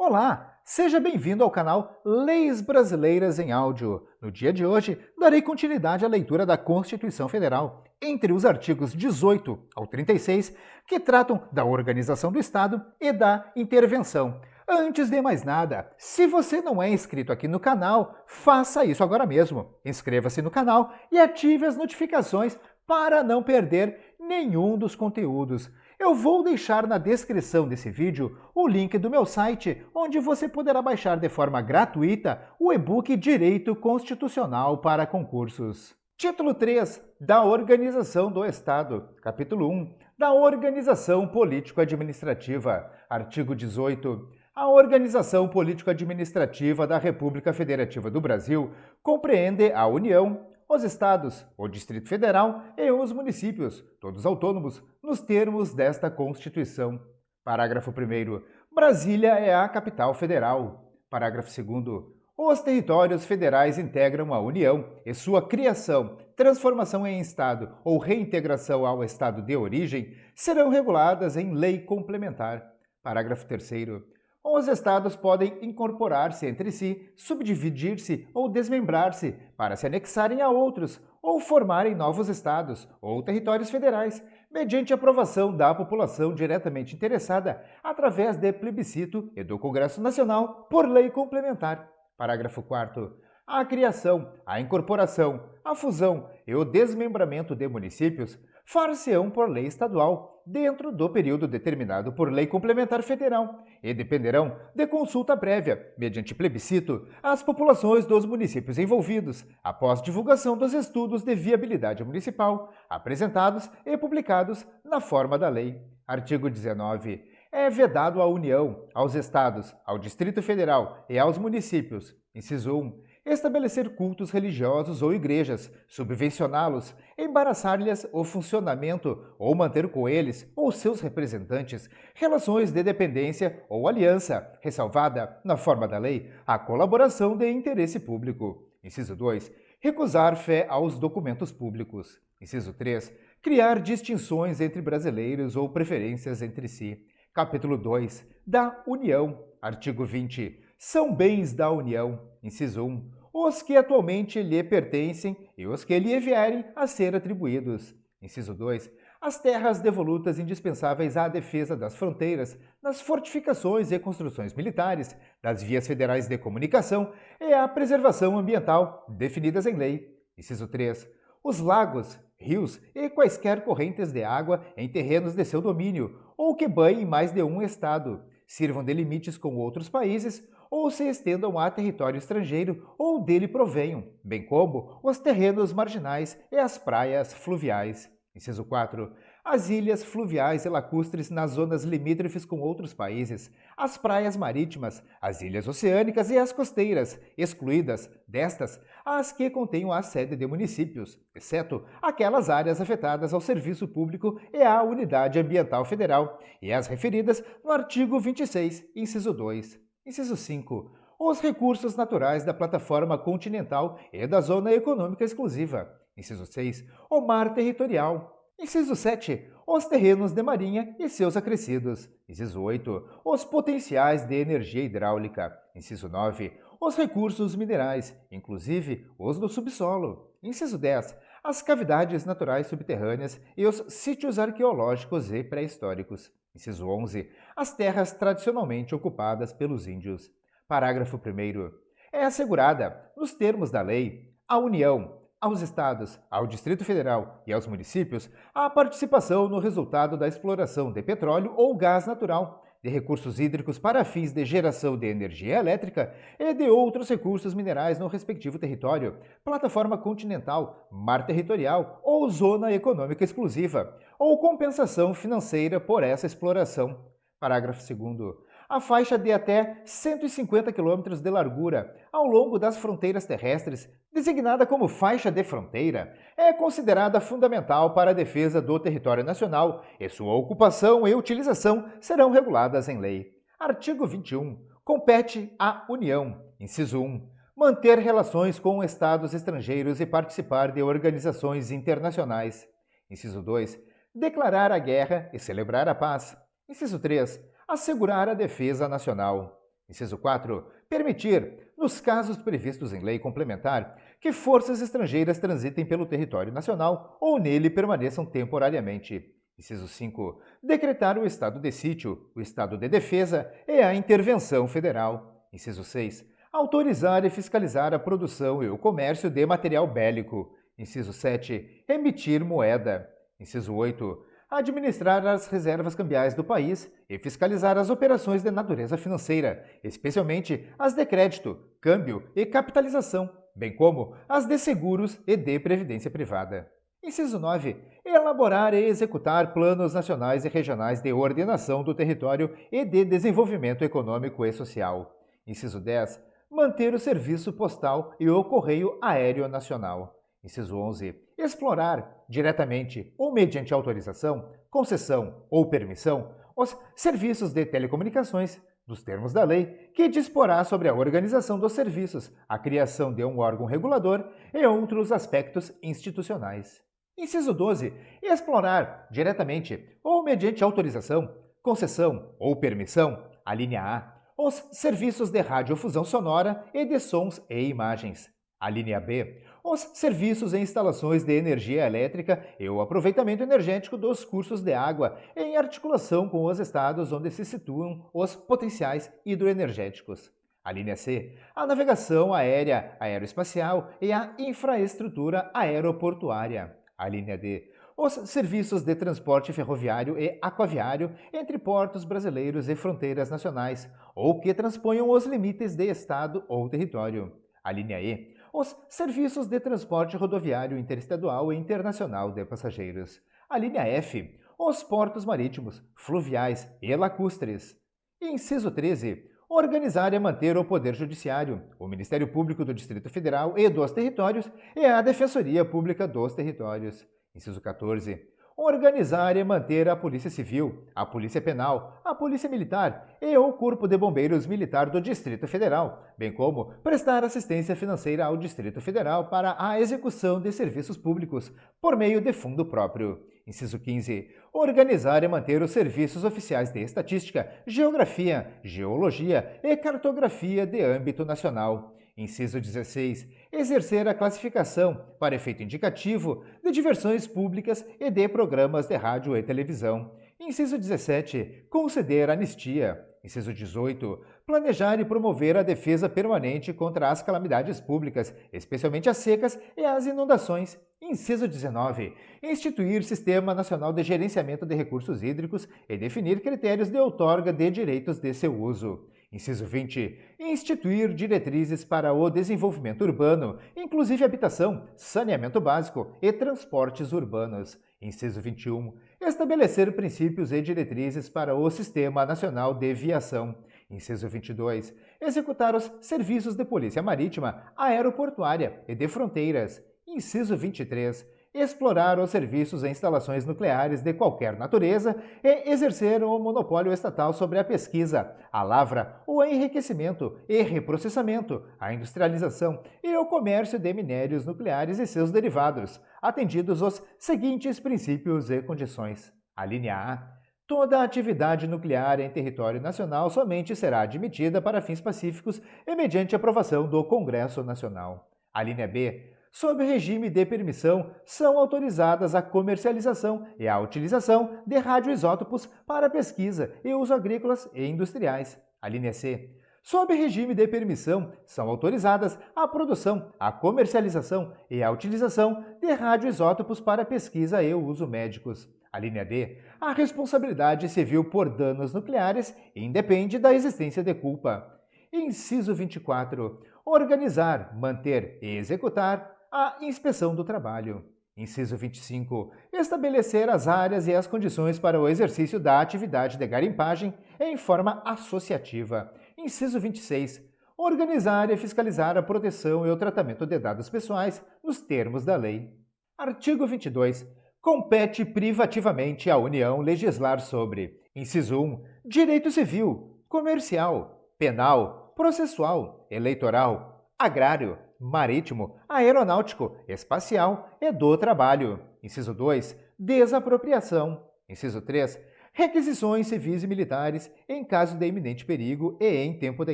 Olá, seja bem-vindo ao canal Leis Brasileiras em Áudio. No dia de hoje, darei continuidade à leitura da Constituição Federal, entre os artigos 18 ao 36, que tratam da organização do Estado e da intervenção. Antes de mais nada, se você não é inscrito aqui no canal, faça isso agora mesmo. Inscreva-se no canal e ative as notificações para não perder nenhum dos conteúdos. Eu vou deixar na descrição desse vídeo o link do meu site, onde você poderá baixar de forma gratuita o e-book Direito Constitucional para Concursos. Título 3 da Organização do Estado. Capítulo 1 da Organização Político-Administrativa. Artigo 18. A Organização Político-Administrativa da República Federativa do Brasil compreende a União, os Estados, o Distrito Federal e os municípios, todos autônomos, nos termos desta Constituição. Parágrafo 1º. Brasília é a capital federal. Parágrafo 2º. Os territórios federais integram a União e sua criação, transformação em Estado ou reintegração ao Estado de origem serão reguladas em lei complementar. Parágrafo 3º. Os Estados podem incorporar-se entre si, subdividir-se ou desmembrar-se para se anexarem a outros ou formarem novos Estados ou territórios federais, mediante aprovação da população diretamente interessada através de plebiscito e do Congresso Nacional por lei complementar. Parágrafo 4º. A criação, a incorporação, a fusão e o desmembramento de municípios far-se-ão por lei estadual, dentro do período determinado por lei complementar federal, e dependerão de consulta prévia, mediante plebiscito, às populações dos municípios envolvidos, após divulgação dos estudos de viabilidade municipal, apresentados e publicados na forma da lei. Artigo 19. É vedado à União, aos Estados, ao Distrito Federal e aos municípios, inciso 1, estabelecer cultos religiosos ou igrejas, subvencioná-los, embaraçar-lhes o funcionamento ou manter com eles ou seus representantes relações de dependência ou aliança, ressalvada, na forma da lei, a colaboração de interesse público. Inciso 2. Recusar fé aos documentos públicos. Inciso 3. Criar distinções entre brasileiros ou preferências entre si. Capítulo 2 da União. Artigo 20. São bens da União. Inciso 1. Os que atualmente lhe pertencem e os que lhe vierem a ser atribuídos. Inciso 2. As terras devolutas indispensáveis à defesa das fronteiras, das fortificações e construções militares, das vias federais de comunicação e à preservação ambiental, definidas em lei. Inciso 3. Os lagos, rios e quaisquer correntes de água em terrenos de seu domínio ou que banhem mais de um estado, sirvam de limites com outros países ou se estendam a território estrangeiro ou dele provenham, bem como os terrenos marginais e as praias fluviais. Inciso 4. As ilhas fluviais e lacustres nas zonas limítrofes com outros países, as praias marítimas, as ilhas oceânicas e as costeiras, excluídas, destas, as que contenham a sede de municípios, exceto aquelas áreas afetadas ao serviço público e à unidade ambiental federal, e as referidas no artigo 26, inciso 2. Inciso 5. Os recursos naturais da plataforma continental e da zona econômica exclusiva. Inciso 6. O mar territorial. Inciso 7. Os terrenos de marinha e seus acrescidos. Inciso 8. Os potenciais de energia hidráulica. Inciso 9. Os recursos minerais, inclusive os do subsolo. Inciso 10. As cavidades naturais subterrâneas e os sítios arqueológicos e pré-históricos. Inciso 11. As terras tradicionalmente ocupadas pelos índios. Parágrafo 1º. É assegurada, nos termos da lei, à União, aos Estados, ao Distrito Federal e aos municípios a participação no resultado da exploração de petróleo ou gás natural, de recursos hídricos para fins de geração de energia elétrica e de outros recursos minerais no respectivo território, plataforma continental, mar territorial ou zona econômica exclusiva, ou compensação financeira por essa exploração. Parágrafo 2º. A faixa de até 150 km de largura ao longo das fronteiras terrestres, designada como faixa de fronteira, é considerada fundamental para a defesa do território nacional e sua ocupação e utilização serão reguladas em lei. Artigo 21. Compete à União, inciso 1, manter relações com estados estrangeiros e participar de organizações internacionais. Inciso 2. Declarar a guerra e celebrar a paz. Inciso 3. Assegurar a defesa nacional. Inciso 4. Permitir, nos casos previstos em lei complementar, que forças estrangeiras transitem pelo território nacional ou nele permaneçam temporariamente. Inciso 5. Decretar o estado de sítio, o estado de defesa e a intervenção federal. Inciso 6. Autorizar e fiscalizar a produção e o comércio de material bélico. Inciso 7. Emitir moeda. Inciso 8. Administrar as reservas cambiais do país e fiscalizar as operações de natureza financeira, especialmente as de crédito, câmbio e capitalização, bem como as de seguros e de previdência privada. Inciso 9. Elaborar e executar planos nacionais e regionais de ordenação do território e de desenvolvimento econômico e social. Inciso 10. Manter o serviço postal e o correio aéreo nacional. Inciso 11. Explorar, diretamente ou mediante autorização, concessão ou permissão, os serviços de telecomunicações, dos termos da lei, que disporá sobre a organização dos serviços, a criação de um órgão regulador e outros aspectos institucionais. Inciso 12. Explorar, diretamente ou mediante autorização, concessão ou permissão, a linha A, os serviços de radiodifusão sonora e de sons e imagens. A linha B, os serviços e instalações de energia elétrica e o aproveitamento energético dos cursos de água em articulação com os estados onde se situam os potenciais hidroenergéticos. A linha C, a navegação aérea, aeroespacial e a infraestrutura aeroportuária. A linha D, os serviços de transporte ferroviário e aquaviário entre portos brasileiros e fronteiras nacionais, ou que transponham os limites de estado ou território. A linha E, os serviços de transporte rodoviário interestadual e internacional de passageiros. A linha F, os portos marítimos, fluviais e lacustres. Inciso 13. Organizar e manter o Poder Judiciário, o Ministério Público do Distrito Federal e dos Territórios e a Defensoria Pública dos Territórios. Inciso 14. Organizar e manter a Polícia Civil, a Polícia Penal, a Polícia Militar e o Corpo de Bombeiros Militar do Distrito Federal, bem como prestar assistência financeira ao Distrito Federal para a execução de serviços públicos por meio de fundo próprio. Inciso 15. Organizar e manter os serviços oficiais de estatística, geografia, geologia e cartografia de âmbito nacional. Inciso 16. Exercer a classificação, para efeito indicativo, de diversões públicas e de programas de rádio e televisão. Inciso 17. Conceder anistia. Inciso 18. Planejar e promover a defesa permanente contra as calamidades públicas, especialmente as secas e as inundações. Inciso 19. Instituir Sistema Nacional de Gerenciamento de Recursos Hídricos e definir critérios de outorga de direitos de seu uso. Inciso 20. Instituir diretrizes para o desenvolvimento urbano, inclusive habitação, saneamento básico e transportes urbanos. Inciso 21. Estabelecer princípios e diretrizes para o Sistema Nacional de Viação. Inciso 22. Executar os serviços de polícia marítima, aeroportuária e de fronteiras. Inciso 23. Explorar os serviços e instalações nucleares de qualquer natureza e exercer o monopólio estatal sobre a pesquisa, a lavra, o enriquecimento e reprocessamento, a industrialização e o comércio de minérios nucleares e seus derivados, atendidos os seguintes princípios e condições. A linha A. Toda atividade nuclear em território nacional somente será admitida para fins pacíficos e mediante aprovação do Congresso Nacional. A linha B. Sob regime de permissão, são autorizadas a comercialização e a utilização de radioisótopos para pesquisa e uso agrícolas e industriais. A linha C. Sob regime de permissão, são autorizadas a produção, a comercialização e a utilização de radioisótopos para pesquisa e uso médicos. A linha D. A responsabilidade civil por danos nucleares independe da existência de culpa. Inciso 24. Organizar, manter e executar a inspeção do trabalho. Inciso 25. Estabelecer as áreas e as condições para o exercício da atividade de garimpagem em forma associativa. Inciso 26. Organizar e fiscalizar a proteção e o tratamento de dados pessoais nos termos da lei. Artigo 22. Compete privativamente à União legislar sobre: inciso 1. Direito civil, comercial, penal, processual, eleitoral, agrário, marítimo, aeronáutico, espacial e do trabalho. Inciso 2. Desapropriação. Inciso 3. requisições civis e militares em caso de iminente perigo e em tempo de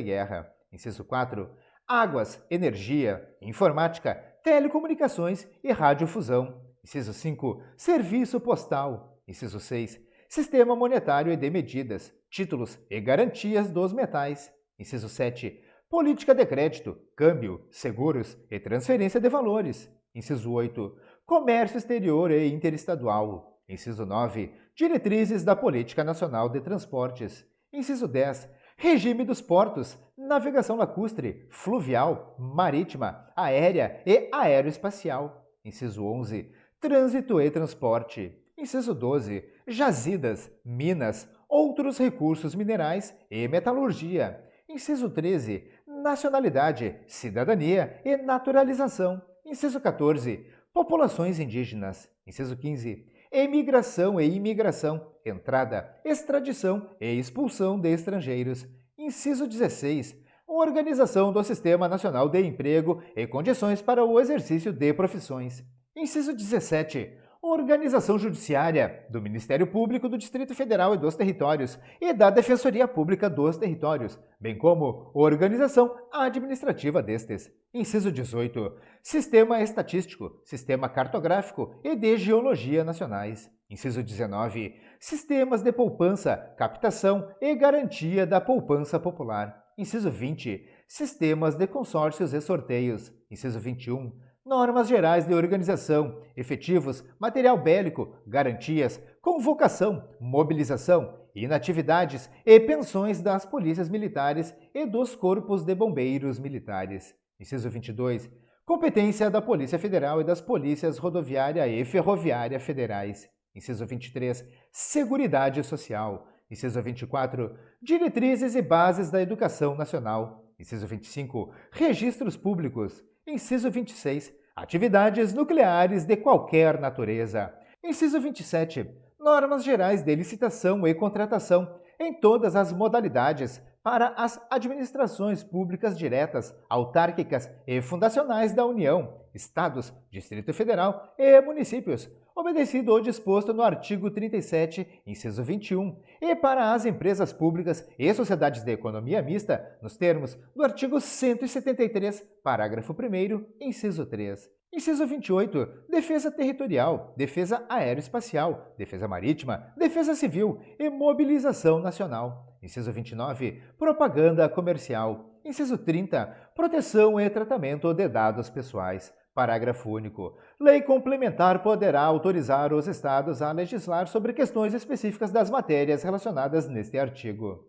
guerra. Inciso 4. Águas, energia, informática, telecomunicações e radiodifusão. Inciso 5. Serviço postal. Inciso 6. Sistema monetário e de medidas, títulos e garantias dos metais. Inciso 7. Política de crédito, câmbio, seguros e transferência de valores. Inciso 8. Comércio exterior e interestadual. Inciso 9. Diretrizes da Política Nacional de Transportes. Inciso 10. Regime dos portos, navegação lacustre, fluvial, marítima, aérea e aeroespacial. Inciso 11. Trânsito e transporte. Inciso 12. Jazidas, minas, outros recursos minerais e metalurgia. Inciso 13. Nacionalidade, cidadania e naturalização. Inciso 14. Populações indígenas. Inciso 15. Emigração e imigração, entrada, extradição e expulsão de estrangeiros. Inciso 16. Organização do Sistema Nacional de Emprego e condições para o exercício de profissões. Inciso 17. Organização judiciária do Ministério Público do Distrito Federal e dos Territórios e da Defensoria Pública dos Territórios, bem como organização administrativa destes. Inciso 18. Sistema estatístico, sistema cartográfico e de geologia nacionais. Inciso 19. Sistemas de poupança, captação e garantia da poupança popular. Inciso 20. Sistemas de consórcios e sorteios. Inciso 21. Normas gerais de organização, efetivos, material bélico, garantias, convocação, mobilização, inatividades e pensões das polícias militares e dos corpos de bombeiros militares. Inciso 22. Competência da Polícia Federal e das Polícias Rodoviária e Ferroviária Federais. Inciso 23. Seguridade Social. Inciso 24. Diretrizes e bases da Educação Nacional. Inciso 25. Registros Públicos. Inciso 26. Atividades nucleares de qualquer natureza. Inciso 27. Normas gerais de licitação e contratação em todas as modalidades para as administrações públicas diretas, autárquicas e fundacionais da União, Estados, Distrito Federal e municípios, obedecido o disposto no artigo 37, inciso 21, e para as empresas públicas e sociedades de economia mista, nos termos do artigo 173, parágrafo 1º, inciso 3. Inciso 28. Defesa territorial, defesa aeroespacial, defesa marítima, defesa civil e mobilização nacional. Inciso 29. Propaganda comercial. Inciso 30. Proteção e tratamento de dados pessoais. Parágrafo único. Lei complementar poderá autorizar os Estados a legislar sobre questões específicas das matérias relacionadas neste artigo.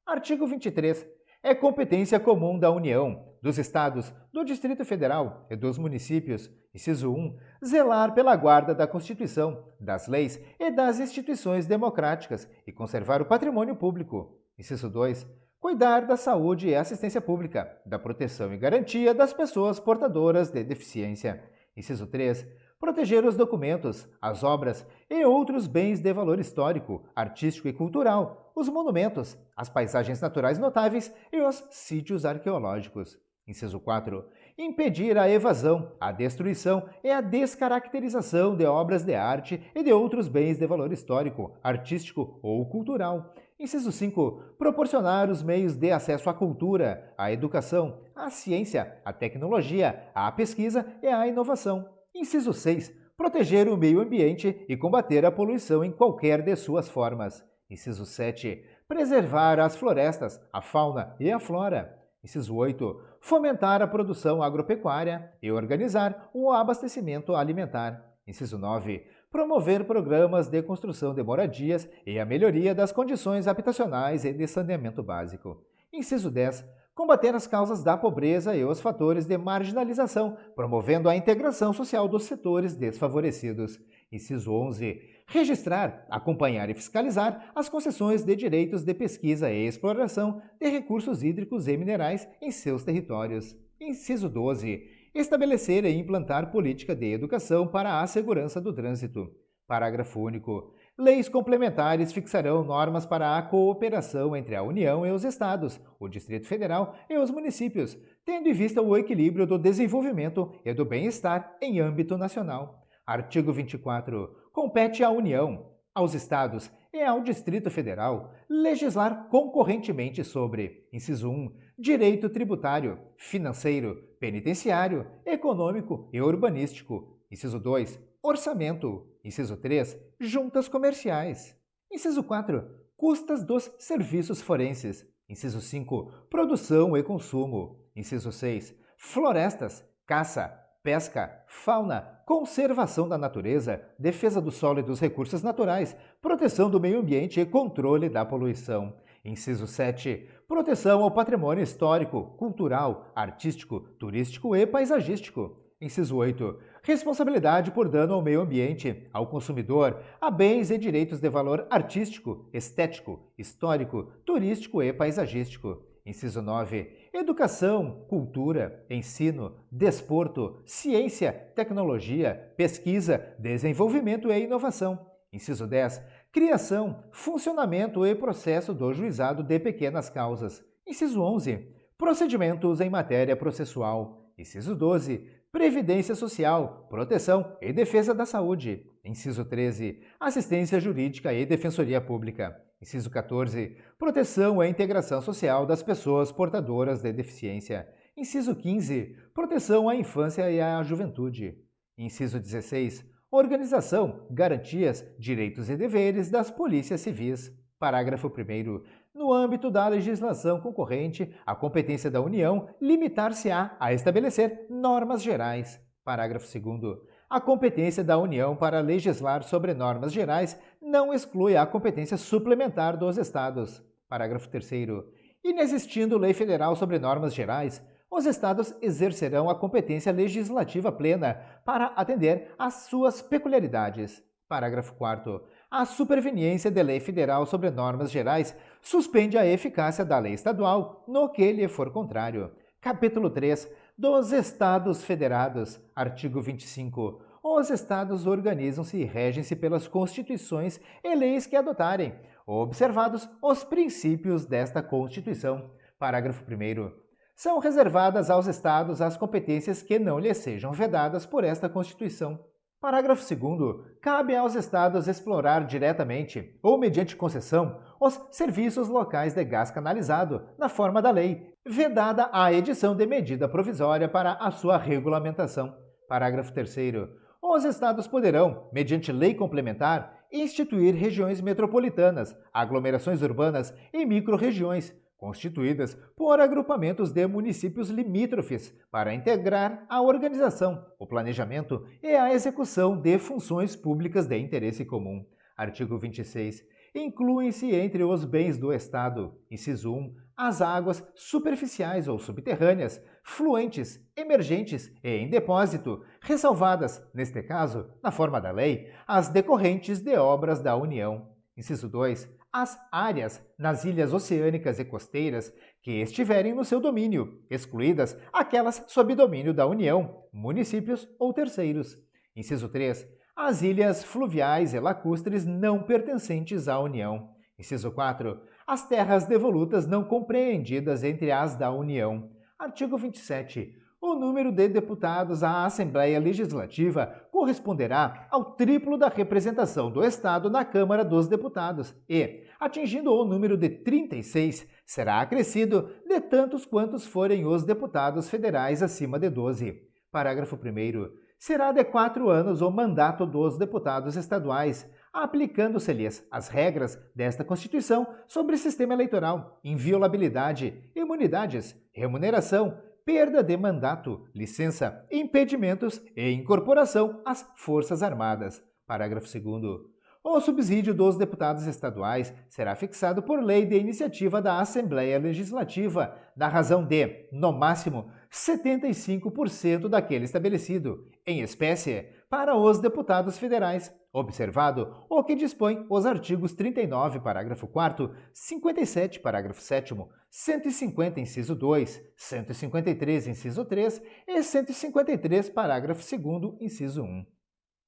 Artigo 23. É competência comum da União, dos Estados, do Distrito Federal e dos municípios, inciso 1, zelar pela guarda da Constituição, das leis e das instituições democráticas e conservar o patrimônio público. Inciso 2, cuidar da saúde e assistência pública, da proteção e garantia das pessoas portadoras de deficiência. Inciso 3, proteger os documentos, as obras e outros bens de valor histórico, artístico e cultural, os monumentos, as paisagens naturais notáveis e os sítios arqueológicos. Inciso 4. Impedir a evasão, a destruição e a descaracterização de obras de arte e de outros bens de valor histórico, artístico ou cultural. Inciso 5. Proporcionar os meios de acesso à cultura, à educação, à ciência, à tecnologia, à pesquisa e à inovação. Inciso 6. Proteger o meio ambiente e combater a poluição em qualquer de suas formas. Inciso 7. Preservar as florestas, a fauna e a flora. Inciso 8. Fomentar a produção agropecuária e organizar o abastecimento alimentar. Inciso 9. Promover programas de construção de moradias e a melhoria das condições habitacionais e de saneamento básico. Inciso 10. Combater as causas da pobreza e os fatores de marginalização, promovendo a integração social dos setores desfavorecidos. Inciso 11. Registrar, acompanhar e fiscalizar as concessões de direitos de pesquisa e exploração de recursos hídricos e minerais em seus territórios. Inciso 12. Estabelecer e implantar política de educação para a segurança do trânsito. Parágrafo único. Leis complementares fixarão normas para a cooperação entre a União e os Estados, o Distrito Federal e os municípios, tendo em vista o equilíbrio do desenvolvimento e do bem-estar em âmbito nacional. Artigo 24. Compete à União, aos Estados é ao Distrito Federal legislar concorrentemente sobre: inciso 1, direito tributário, financeiro, penitenciário, econômico e urbanístico; inciso 2, orçamento; inciso 3, juntas comerciais; inciso 4, custas dos serviços forenses; inciso 5, produção e consumo; inciso 6, florestas, caça, pesca, fauna, conservação da natureza, defesa do solo e dos recursos naturais, proteção do meio ambiente e controle da poluição. Inciso 7. Proteção ao patrimônio histórico, cultural, artístico, turístico e paisagístico. Inciso 8. Responsabilidade por dano ao meio ambiente, ao consumidor, a bens e direitos de valor artístico, estético, histórico, turístico e paisagístico. Inciso 9. Educação, cultura, ensino, desporto, ciência, tecnologia, pesquisa, desenvolvimento e inovação. Inciso 10. Criação, funcionamento e processo do juizado de pequenas causas. Inciso 11. Procedimentos em matéria processual. Inciso 12. Previdência Social, Proteção e Defesa da Saúde. Inciso 13. Assistência Jurídica e Defensoria Pública. Inciso 14. Proteção e integração social das pessoas portadoras de deficiência. Inciso 15. Proteção à infância e à juventude. Inciso 16. Organização, garantias, direitos e deveres das polícias civis. Parágrafo 1º. No âmbito da legislação concorrente, a competência da União limitar-se-á a estabelecer normas gerais. Parágrafo 2º. A competência da União para legislar sobre normas gerais não exclui a competência suplementar dos Estados. Parágrafo 3º. Inexistindo lei federal sobre normas gerais, os Estados exercerão a competência legislativa plena para atender às suas peculiaridades. Parágrafo 4º. A superveniência de lei federal sobre normas gerais suspende a eficácia da lei estadual no que lhe for contrário. Capítulo 3 dos Estados Federados. Artigo 25. Os Estados organizam-se e regem-se pelas constituições e leis que adotarem, observados os princípios desta Constituição. Parágrafo 1º. São reservadas aos Estados as competências que não lhes sejam vedadas por esta Constituição. Parágrafo 2º. Cabe aos Estados explorar diretamente ou mediante concessão os serviços locais de gás canalizado, na forma da lei, vedada a edição de medida provisória para a sua regulamentação. Parágrafo 3º. Os Estados poderão, mediante lei complementar, instituir regiões metropolitanas, aglomerações urbanas e microrregiões, constituídas por agrupamentos de municípios limítrofes, para integrar a organização, o planejamento e a execução de funções públicas de interesse comum. Artigo 26. Incluem-se entre os bens do Estado, inciso 1, as águas superficiais ou subterrâneas, fluentes, emergentes e em depósito, ressalvadas, neste caso, na forma da lei, as decorrentes de obras da União. Inciso 2. As áreas nas ilhas oceânicas e costeiras que estiverem no seu domínio, excluídas aquelas sob domínio da União, municípios ou terceiros. Inciso 3. As ilhas fluviais e lacustres não pertencentes à União. Inciso 4. As terras devolutas não compreendidas entre as da União. Artigo 27. O número de deputados à Assembleia Legislativa corresponderá ao triplo da representação do Estado na Câmara dos Deputados e, atingindo o número de 36, será acrescido de tantos quantos forem os deputados federais acima de 12. Parágrafo 1º. Será de 4 anos o mandato dos deputados estaduais, aplicando-se-lhes as regras desta Constituição sobre sistema eleitoral, inviolabilidade, imunidades, remuneração, perda de mandato, licença, impedimentos e incorporação às Forças Armadas. Parágrafo 2º. O subsídio dos deputados estaduais será fixado por lei de iniciativa da Assembleia Legislativa, na razão de, no máximo, 75% daquele estabelecido, em espécie, para os deputados federais, observado o que dispõe os artigos 39, parágrafo 4º, 57, parágrafo 7º, 150, inciso 2, 153, inciso 3 e 153, parágrafo 2º, inciso 1.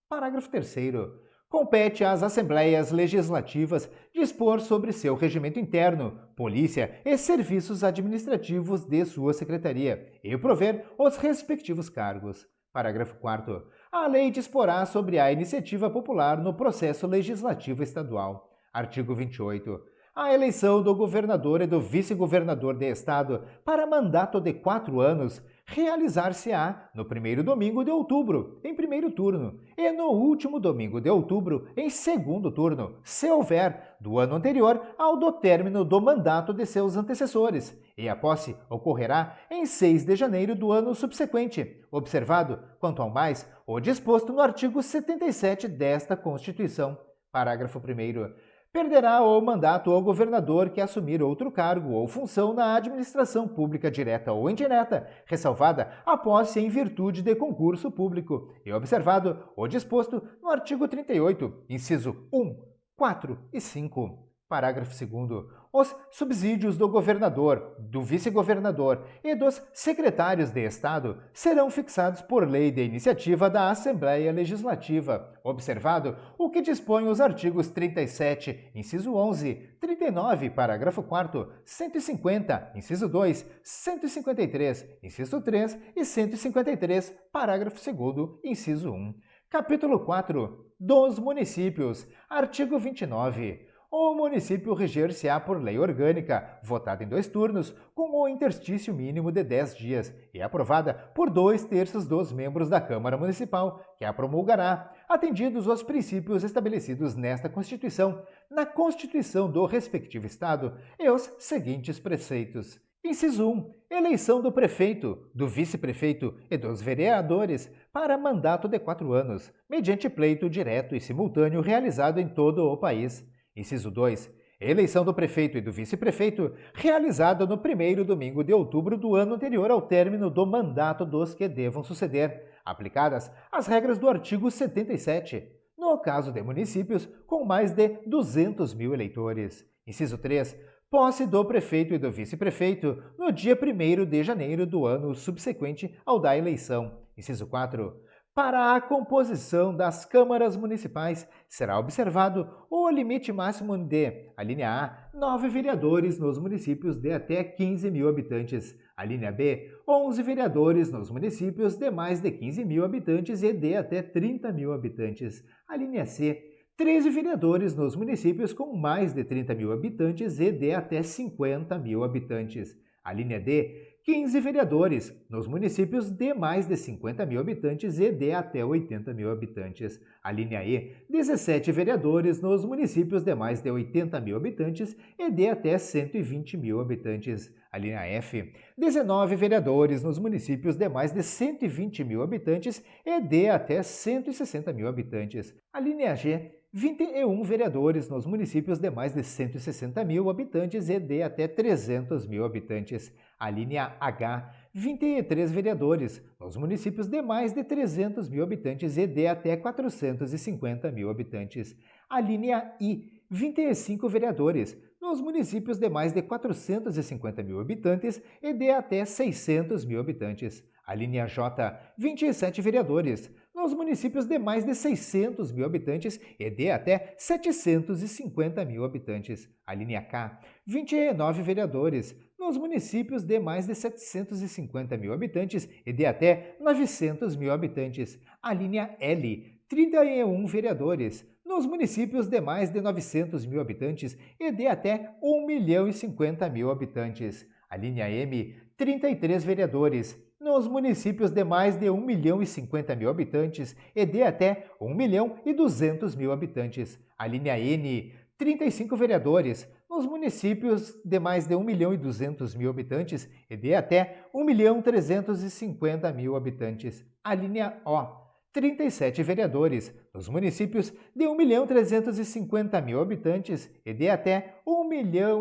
Parágrafo 3º. Compete às Assembleias Legislativas dispor sobre seu regimento interno, polícia e serviços administrativos de sua secretaria e prover os respectivos cargos. Parágrafo 4º. A lei disporá sobre a iniciativa popular no processo legislativo estadual. Artigo 28. A eleição do governador e do vice-governador de estado para mandato de 4 anos realizar-se-á no primeiro domingo de outubro, em primeiro turno, e no último domingo de outubro, em segundo turno, se houver, do ano anterior ao do término do mandato de seus antecessores, e a posse ocorrerá em 6 de janeiro do ano subsequente, observado, quanto ao mais, o disposto no artigo 77 desta Constituição. Parágrafo 1º. Perderá o mandato o governador que assumir outro cargo ou função na administração pública direta ou indireta, ressalvada a posse em virtude de concurso público, e observado o disposto no artigo 38, inciso 1, 4 e 5. Parágrafo 2º. Os subsídios do governador, do vice-governador e dos secretários de Estado serão fixados por lei de iniciativa da Assembleia Legislativa, observado o que dispõe os artigos 37, inciso 11, 39, parágrafo 4º, 150, inciso 2, 153, inciso 3 e 153, parágrafo 2º, inciso 1. Capítulo 4. Dos municípios. Artigo 29. O município reger-se-á por lei orgânica, votada em 2 turnos, com o interstício mínimo de 10 dias, e aprovada por 2/3 dos membros da Câmara Municipal, que a promulgará, atendidos os princípios estabelecidos nesta Constituição, na Constituição do respectivo Estado, e os seguintes preceitos. Inciso 1. Eleição do prefeito, do vice-prefeito e dos vereadores para mandato de 4 anos, mediante pleito direto e simultâneo realizado em todo o país. Inciso 2. Eleição do prefeito e do vice-prefeito realizada no primeiro domingo de outubro do ano anterior ao término do mandato dos que devam suceder, aplicadas as regras do artigo 77, no caso de municípios com mais de 200 mil eleitores. Inciso 3. Posse do prefeito e do vice-prefeito no dia 1º de janeiro do ano subsequente ao da eleição. Inciso 4. Para a composição das câmaras municipais, será observado o limite máximo de, a linha A, 9 vereadores nos municípios de até 15 mil habitantes, a linha B, 11 vereadores nos municípios de mais de 15 mil habitantes e de até 30 mil habitantes, a linha C, 13 vereadores nos municípios com mais de 30 mil habitantes e de até 50 mil habitantes, a linha D, 15 vereadores nos municípios de mais de 50 mil habitantes e de até 80 mil habitantes. A linha E, 17 vereadores nos municípios de mais de 80 mil habitantes e de até 120 mil habitantes. A linha F, 19 vereadores nos municípios de mais de 120 mil habitantes e de até 160 mil habitantes. A linha G, 21 vereadores nos municípios de mais de 160 mil habitantes e de até 300 mil habitantes. A linha H, 23 vereadores nos municípios de mais de 300 mil habitantes e de até 450 mil habitantes. A linha I, 25 vereadores nos municípios de mais de 450 mil habitantes e de até 600 mil habitantes. A linha J, 27 vereadores nos municípios de mais de 600 mil habitantes e de até 750 mil habitantes. A linha K, 29 vereadores nos municípios de mais de 750 mil habitantes e de até 900 mil habitantes. A linha L, 31 vereadores nos municípios de mais de 900 mil habitantes e de até 1.050.000 habitantes. A linha M, 33 vereadores nos municípios de mais de 1.050.000 habitantes e de até 1.200.000 habitantes. A linha N, 35 vereadores nos municípios de mais de 1.200.000 habitantes e de até 1.350.000 habitantes. A linha O, 37 vereadores nos municípios de 1.350.000 habitantes e de até 1,5 milhão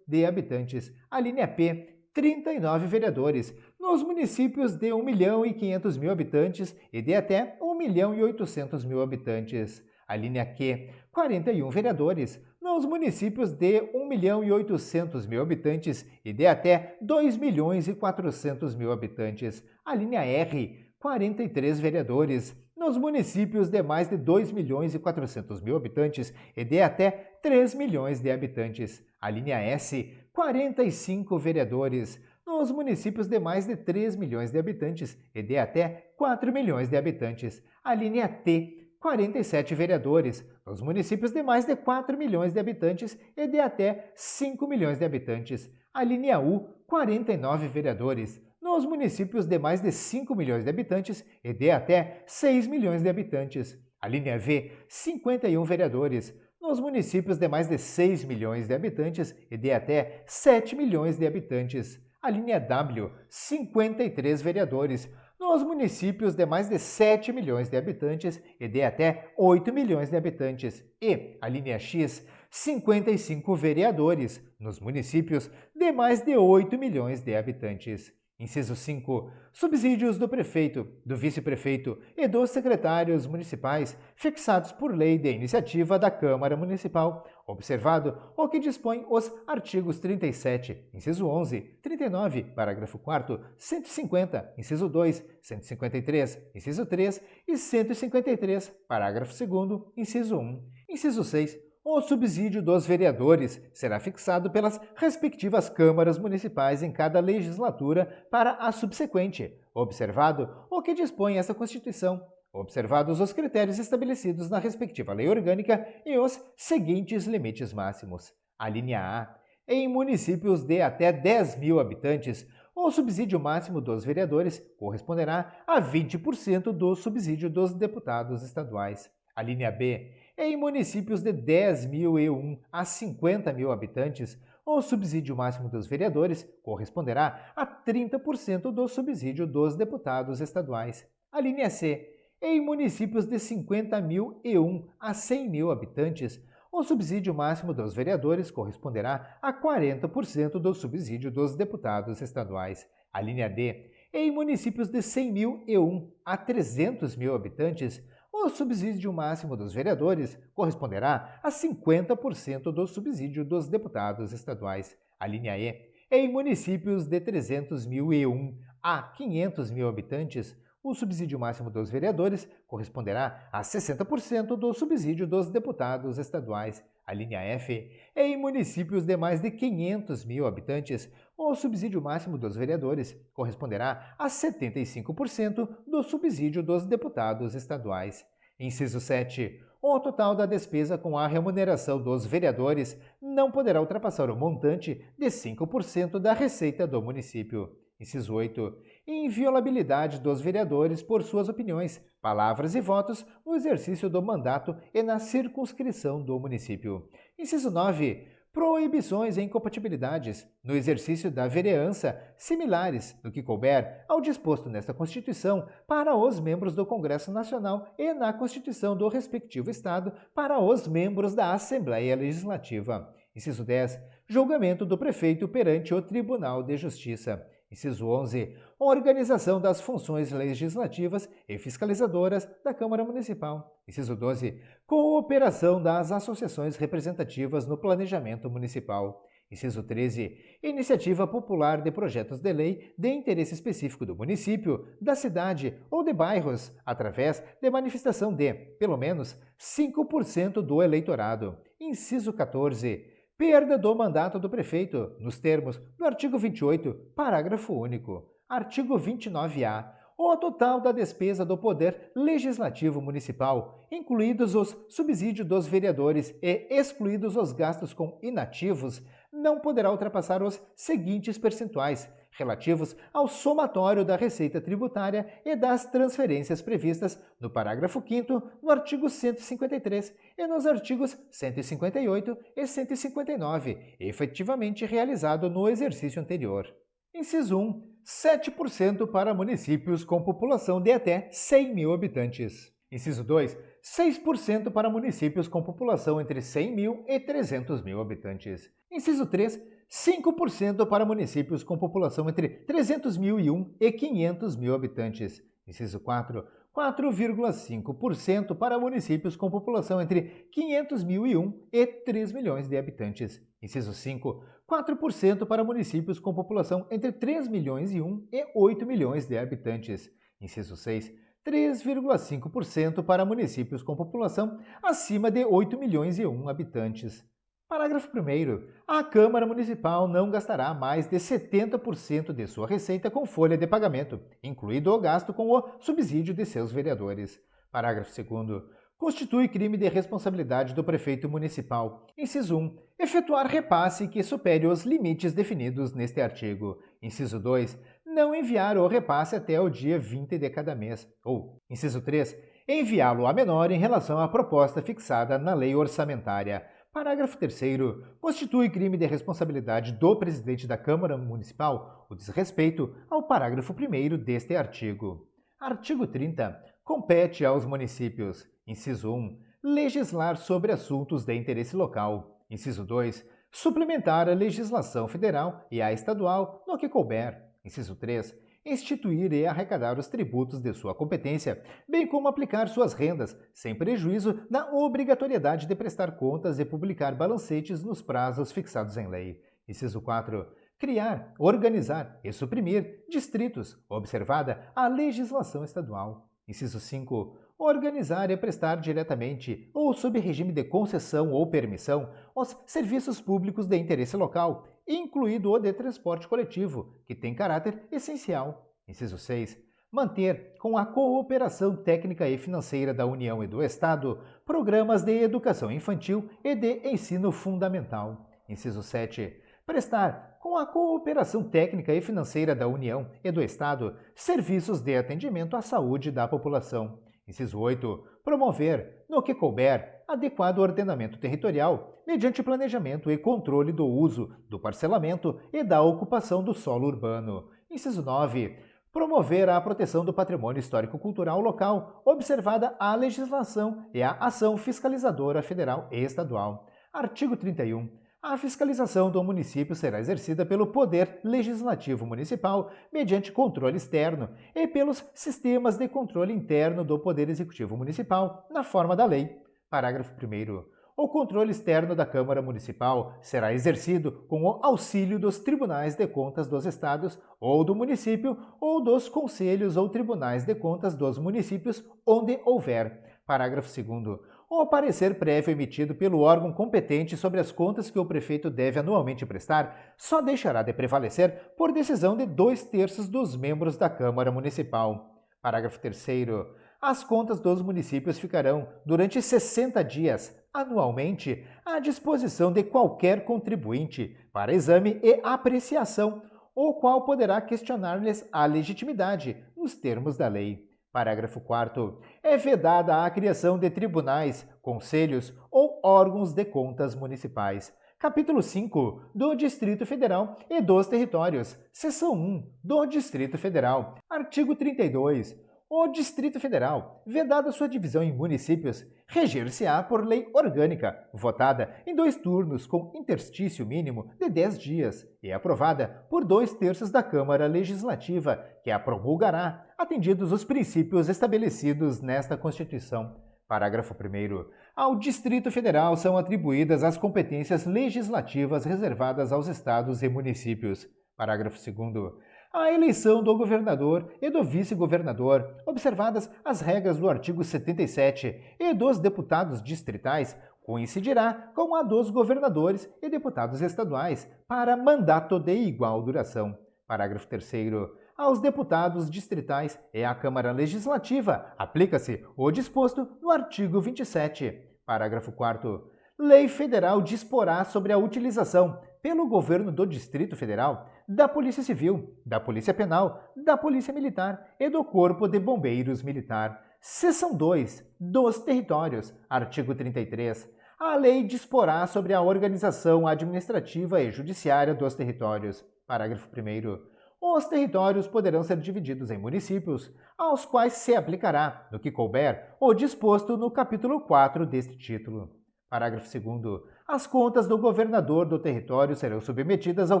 de habitantes. A linha P, 39 vereadores nos municípios de 1.500.000 habitantes e de até 1.800.000 habitantes. A linha Q, 41 vereadores nos municípios de 1.800.000 habitantes e de até 2.400.000 habitantes. A linha R, 43 vereadores nos municípios de mais de 2.400.000 habitantes e de até 3 milhões de habitantes. A linha S, 45 vereadores nos municípios de mais de 3 milhões de habitantes e de até 4 milhões de habitantes. A linha T, 47 vereadores. Nos municípios de mais de 4 milhões de habitantes e de até 5 milhões de habitantes. A linha U, 49 vereadores. Nos municípios de mais de 5 milhões de habitantes e de até 6 milhões de habitantes. A linha V, 51 vereadores. Nos municípios de mais de 6 milhões de habitantes e de até 7 milhões de habitantes. A linha W, 53 vereadores. Nos municípios de mais de 7 milhões de habitantes e de até 8 milhões de habitantes. E a linha X, 55 vereadores. Nos municípios de mais de 8 milhões de habitantes. Inciso 5. Subsídios do prefeito, do vice-prefeito e dos secretários municipais fixados por lei de iniciativa da Câmara Municipal, observado o que dispõe os artigos 37, inciso 11, 39, parágrafo 4º, 150, inciso 2, 153, inciso 3 e 153, parágrafo 2º, inciso 1. Inciso 6. O subsídio dos vereadores será fixado pelas respectivas câmaras municipais em cada legislatura para a subsequente, observado o que dispõe esta Constituição, observados os critérios estabelecidos na respectiva lei orgânica e os seguintes limites máximos. A linha A. Em municípios de até 10 mil habitantes, o subsídio máximo dos vereadores corresponderá a 20% do subsídio dos deputados estaduais. A linha B. Em municípios de 10.001 a 50 mil habitantes, o subsídio máximo dos vereadores corresponderá a 30% do subsídio dos deputados estaduais. A linha C. Em municípios de 50.001 a 100 mil habitantes, o subsídio máximo dos vereadores corresponderá a 40% do subsídio dos deputados estaduais. A linha D. Em municípios de 100.001 a 300 mil habitantes, o subsídio máximo dos vereadores corresponderá a 50% do subsídio dos deputados estaduais. A linha E. Em municípios de 300.001 a 500 mil habitantes, o subsídio máximo dos vereadores corresponderá a 60% do subsídio dos deputados estaduais. A linha F. Em municípios de mais de 500 mil habitantes, o subsídio máximo dos vereadores corresponderá a 75% do subsídio dos deputados estaduais. Inciso 7. O total da despesa com a remuneração dos vereadores não poderá ultrapassar o montante de 5% da receita do município. Inciso 8. Inviolabilidade dos vereadores por suas opiniões, palavras e votos no exercício do mandato e na circunscrição do município. Inciso 9. Proibições e incompatibilidades no exercício da vereança similares, no que couber, ao disposto nesta Constituição para os membros do Congresso Nacional e na Constituição do respectivo Estado para os membros da Assembleia Legislativa. Inciso 10. Julgamento do prefeito perante o Tribunal de Justiça. Inciso 11. Organização das funções legislativas e fiscalizadoras da Câmara Municipal. Inciso 12. Cooperação das associações representativas no planejamento municipal. Inciso 13. Iniciativa popular de projetos de lei de interesse específico do município, da cidade ou de bairros, através de manifestação de, pelo menos, 5% do eleitorado. Inciso 14. Perda do mandato do prefeito, nos termos do artigo 28, parágrafo único. Artigo 29-A. O total da despesa do Poder Legislativo Municipal, incluídos os subsídios dos vereadores e excluídos os gastos com inativos, não poderá ultrapassar os seguintes percentuais, relativos ao somatório da receita tributária e das transferências previstas no parágrafo 5º, no artigo 153 e nos artigos 158 e 159, efetivamente realizado no exercício anterior. Inciso 1. 7% para municípios com população de até 100 mil habitantes. Inciso 2. 6% para municípios com população entre 100 mil e 300 mil habitantes. Inciso 3. 5% para municípios com população entre 300.001 e 500 mil habitantes. Inciso 4. 4,5% para municípios com população entre 500.001 e 3 milhões de habitantes. Inciso 5. 4% para municípios com população entre 3 milhões e 1 e 8 milhões de habitantes. Inciso 6. 3,5% para municípios com população acima de 8 milhões e 1 habitantes. Parágrafo 1º. A Câmara Municipal não gastará mais de 70% de sua receita com folha de pagamento, incluído o gasto com o subsídio de seus vereadores. Parágrafo 2º. constitui crime de responsabilidade do prefeito municipal. Inciso 1. Efetuar repasse que supere os limites definidos neste artigo. Inciso 2. Não enviar o repasse até o dia 20 de cada mês. Ou, inciso 3. Enviá-lo a menor em relação à proposta fixada na lei orçamentária. Parágrafo 3º. Constitui crime de responsabilidade do presidente da Câmara Municipal o desrespeito ao parágrafo 1º deste artigo. Artigo 30. Compete aos municípios. Inciso 1. Legislar sobre assuntos de interesse local. Inciso 2. Suplementar a legislação federal e a estadual no que couber. Inciso 3. Instituir e arrecadar os tributos de sua competência, bem como aplicar suas rendas, sem prejuízo da obrigatoriedade de prestar contas e publicar balancetes nos prazos fixados em lei. Inciso 4. Criar, organizar e suprimir distritos, observada a legislação estadual. Inciso 5. Organizar e prestar diretamente ou sob regime de concessão ou permissão os serviços públicos de interesse local, incluído o de transporte coletivo, que tem caráter essencial. Inciso 6. Manter, com a cooperação técnica e financeira da União e do Estado, programas de educação infantil e de ensino fundamental. Inciso 7. Prestar, com a cooperação técnica e financeira da União e do Estado, serviços de atendimento à saúde da população. Inciso 8. Promover, no que couber, adequado ordenamento territorial, mediante planejamento e controle do uso, do parcelamento e da ocupação do solo urbano. Inciso 9. Promover a proteção do patrimônio histórico-cultural local, observada a legislação e a ação fiscalizadora federal e estadual. Artigo 31. A fiscalização do município será exercida pelo Poder Legislativo Municipal mediante controle externo e pelos sistemas de controle interno do Poder Executivo Municipal, na forma da lei. Parágrafo 1º. O controle externo da Câmara Municipal será exercido com o auxílio dos Tribunais de Contas dos Estados ou do município ou dos Conselhos ou Tribunais de Contas dos municípios, onde houver. Parágrafo 2º. O parecer prévio emitido pelo órgão competente sobre as contas que o prefeito deve anualmente prestar só deixará de prevalecer por decisão de 2/3 dos membros da Câmara Municipal. Parágrafo 3º. As contas dos municípios ficarão, durante 60 dias, anualmente, à disposição de qualquer contribuinte para exame e apreciação, o qual poderá questionar-lhes a legitimidade nos termos da lei. Parágrafo 4º. É vedada a criação de tribunais, conselhos ou órgãos de contas municipais. Capítulo 5 do Distrito Federal e dos Territórios. Seção 1 do Distrito Federal. Artigo 32. O Distrito Federal, vedada sua divisão em municípios, reger-se-á por lei orgânica, votada em 2 turnos com interstício mínimo de 10 dias e aprovada por 2/3 da Câmara Legislativa, que a promulgará, atendidos os princípios estabelecidos nesta Constituição. Parágrafo 1º. Ao Distrito Federal são atribuídas as competências legislativas reservadas aos estados e municípios. Parágrafo 2º. A eleição do governador e do vice-governador, observadas as regras do artigo 77, e dos deputados distritais, coincidirá com a dos governadores e deputados estaduais, para mandato de igual duração. Parágrafo 3º. Aos deputados distritais e à Câmara Legislativa aplica-se o disposto no artigo 27. Parágrafo 4º. Lei federal disporá sobre a utilização, pelo governo do Distrito Federal, da Polícia Civil, da Polícia Penal, da Polícia Militar e do Corpo de Bombeiros Militar. Seção 2 dos Territórios, artigo 33. A lei disporá sobre a organização administrativa e judiciária dos territórios. Parágrafo 1º. Os territórios poderão ser divididos em municípios, aos quais se aplicará, no que couber, o disposto no capítulo 4 deste título. Parágrafo 2º. As contas do governador do território serão submetidas ao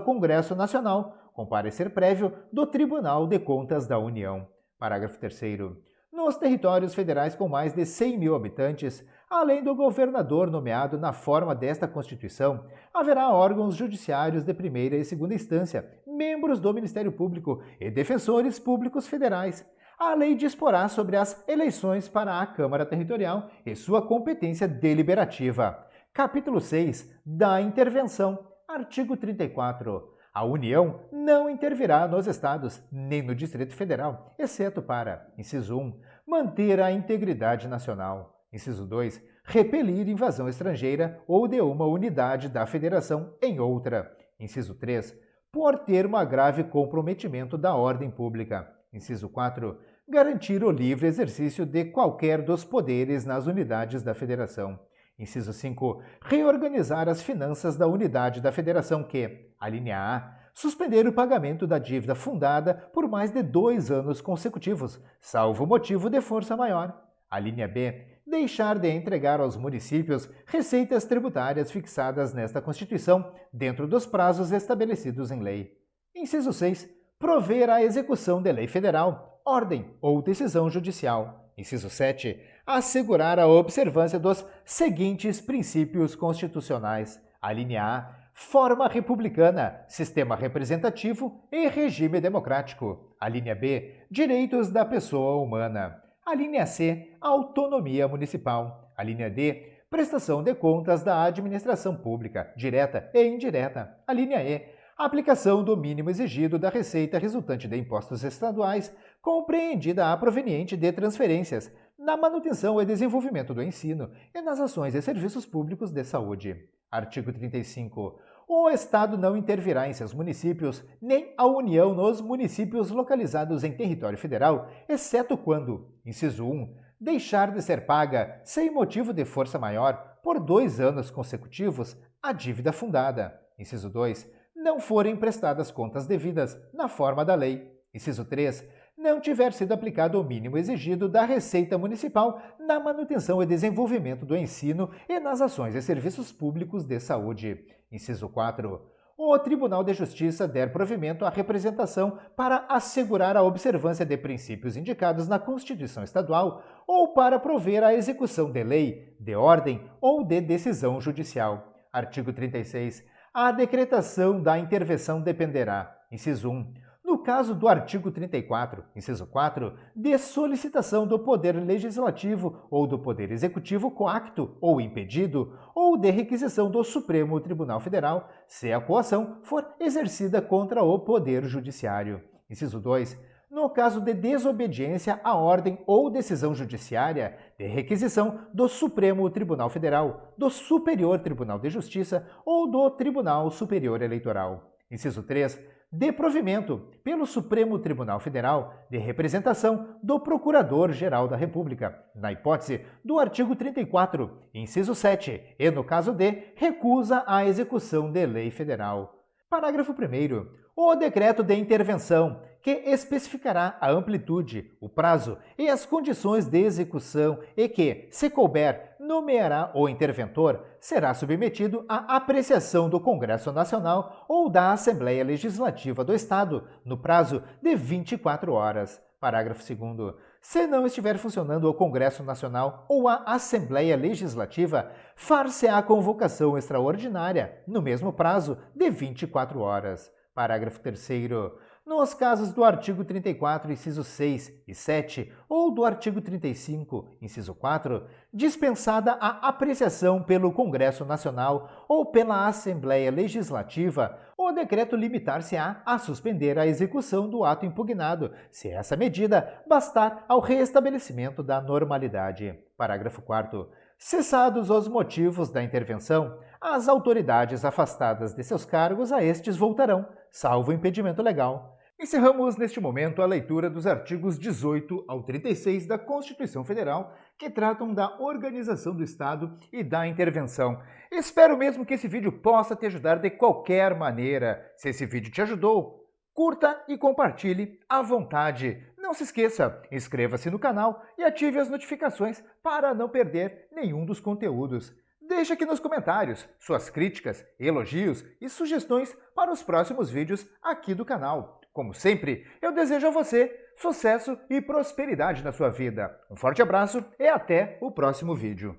Congresso Nacional, com parecer prévio do Tribunal de Contas da União. Parágrafo 3º. Nos territórios federais com mais de 100.000 habitantes, além do governador nomeado na forma desta Constituição, haverá órgãos judiciários de primeira e segunda instância, membros do Ministério Público e defensores públicos federais. A lei disporá sobre as eleições para a Câmara Territorial e sua competência deliberativa. Capítulo 6 da Intervenção. Artigo 34. A União não intervirá nos Estados nem no Distrito Federal, exceto para, inciso 1, manter a integridade nacional. Inciso 2. Repelir invasão estrangeira ou de uma unidade da federação em outra. Inciso 3. Por termo a grave comprometimento da ordem pública. Inciso 4. Garantir o livre exercício de qualquer dos poderes nas unidades da federação. Inciso 5. Reorganizar as finanças da unidade da federação que, a linha A, suspender o pagamento da dívida fundada por mais de 2 anos consecutivos, salvo motivo de força maior. A linha B, deixar de entregar aos municípios receitas tributárias fixadas nesta Constituição dentro dos prazos estabelecidos em lei. Inciso 6. Prover a execução de lei federal, ordem ou decisão judicial. Inciso 7. Assegurar a observância dos seguintes princípios constitucionais. A linha A, forma republicana, sistema representativo e regime democrático. A linha B, direitos da pessoa humana. A linha C, autonomia municipal. A linha D, prestação de contas da administração pública, direta e indireta. A linha E, aplicação do mínimo exigido da receita resultante de impostos estaduais, compreendida a proveniente de transferências, na manutenção e desenvolvimento do ensino e nas ações e serviços públicos de saúde. Artigo 35. O Estado não intervirá em seus municípios, nem a União nos municípios localizados em território federal, exceto quando, inciso 1, deixar de ser paga, sem motivo de força maior, por 2 anos consecutivos, a dívida fundada. Inciso 2, não forem prestadas contas devidas, na forma da lei. Inciso 3, não tiver sido aplicado o mínimo exigido da Receita Municipal na manutenção e desenvolvimento do ensino e nas ações e serviços públicos de saúde. Inciso 4. O Tribunal de Justiça der provimento à representação para assegurar a observância de princípios indicados na Constituição Estadual ou para prover a execução de lei, de ordem ou de decisão judicial. Artigo 36. A decretação da intervenção dependerá, inciso 1, no caso do artigo 34, inciso 4, de solicitação do Poder Legislativo ou do Poder Executivo coacto ou impedido, ou de requisição do Supremo Tribunal Federal, se a coação for exercida contra o Poder Judiciário. Inciso 2, no caso de desobediência à ordem ou decisão judiciária, de requisição do Supremo Tribunal Federal, do Superior Tribunal de Justiça ou do Tribunal Superior Eleitoral. Inciso 3, de provimento, pelo Supremo Tribunal Federal, de representação do Procurador-Geral da República, na hipótese do artigo 34, inciso 7, e no caso de recusa à execução de lei federal. Parágrafo 1º. O decreto de intervenção, que especificará a amplitude, o prazo e as condições de execução e que, se couber, nomeará o interventor, será submetido à apreciação do Congresso Nacional ou da Assembleia Legislativa do Estado, no prazo de 24 horas. Parágrafo 2º. Se não estiver funcionando o Congresso Nacional ou a Assembleia Legislativa, far-se-á convocação extraordinária, no mesmo prazo de 24 horas. Parágrafo 3º. Nos casos do artigo 34, inciso 6 e 7, ou do artigo 35, inciso 4, dispensada a apreciação pelo Congresso Nacional ou pela Assembleia Legislativa, o decreto limitar-se-á a suspender a execução do ato impugnado, se essa medida bastar ao reestabelecimento da normalidade. Parágrafo 4º. Cessados os motivos da intervenção, as autoridades afastadas de seus cargos a estes voltarão, salvo impedimento legal. Encerramos neste momento a leitura dos artigos 18 ao 36 da Constituição Federal, que tratam da organização do Estado e da intervenção. Espero mesmo que esse vídeo possa te ajudar de qualquer maneira. Se esse vídeo te ajudou, curta e compartilhe à vontade. Não se esqueça, inscreva-se no canal e ative as notificações para não perder nenhum dos conteúdos. Deixe aqui nos comentários suas críticas, elogios e sugestões para os próximos vídeos aqui do canal. Como sempre, eu desejo a você sucesso e prosperidade na sua vida. Um forte abraço e até o próximo vídeo.